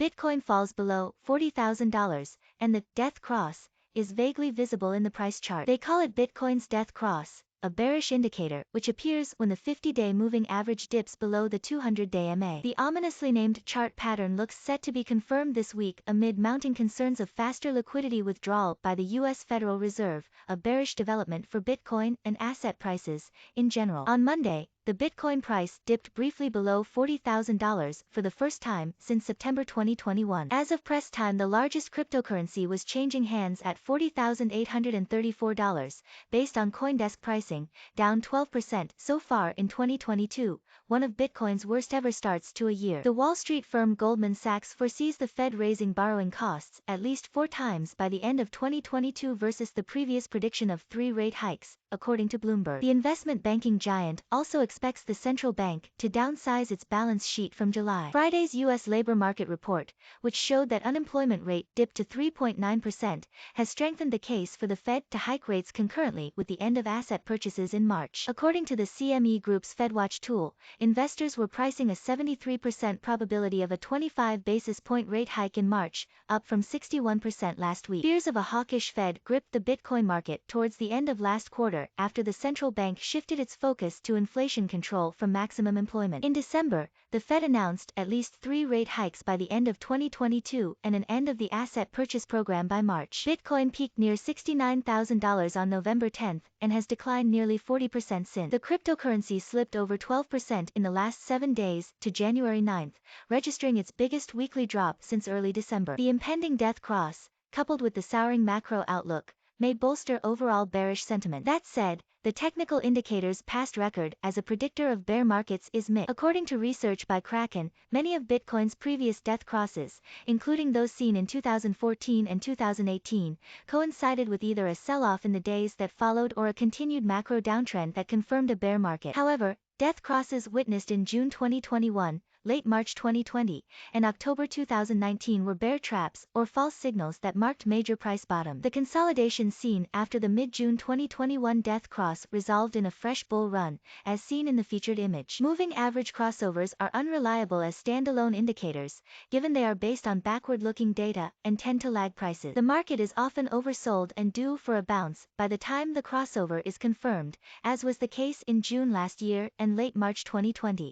Bitcoin falls below $40,000, and the death cross is vaguely visible in the price chart. They call it Bitcoin's death cross, a bearish indicator, which appears when the 50-day moving average dips below the 200-day MA. The ominously named chart pattern looks set to be confirmed this week amid mounting concerns of faster liquidity withdrawal by the U.S. Federal Reserve, a bearish development for Bitcoin and asset prices in general. On Monday, the Bitcoin price dipped briefly below $40,000 for the first time since September 2021. As of press time, the largest cryptocurrency was changing hands at $40,834, based on CoinDesk pricing, down 12% so far in 2022, one of Bitcoin's worst ever starts to a year. The Wall Street firm Goldman Sachs foresees the Fed raising borrowing costs at least 4 times by the end of 2022 versus the previous prediction of 3 rate hikes, according to Bloomberg. The investment banking giant also expects the central bank to downsize its balance sheet from July. Friday's U.S. labor market report, which showed that unemployment rate dipped to 3.9%, has strengthened the case for the Fed to hike rates concurrently with the end of asset purchases in March. According to the CME Group's FedWatch tool, investors were pricing a 73% probability of a 25 basis point rate hike in March, up from 61% last week. Fears of a hawkish Fed gripped the Bitcoin market towards the end of last quarter after the central bank shifted its focus to inflation control from maximum employment. In December, the Fed announced at least 3 rate hikes by the end of 2022 and an end of the asset purchase program by March. Bitcoin peaked near $69,000 on November 10 and has declined nearly 40% since. The cryptocurrency slipped over 12% in the last 7 days to January 9, registering its biggest weekly drop since early December. The impending death cross, coupled with the souring macro outlook, may bolster overall bearish sentiment. That said, the technical indicators' past record as a predictor of bear markets is mixed. According to research by Kraken, many of Bitcoin's previous death crosses, including those seen in 2014 and 2018, coincided with either a sell-off in the days that followed or a continued macro downtrend that confirmed a bear market. However, death crosses witnessed in June 2021, late March 2020, and October 2019 were bear traps or false signals that marked major price bottom. The consolidation seen after the mid-June 2021 death cross resolved in a fresh bull run, as seen in the featured image. Moving average crossovers are unreliable as standalone indicators, given they are based on backward-looking data and tend to lag prices. The market is often oversold and due for a bounce by the time the crossover is confirmed, as was the case in June last year and late March 2020.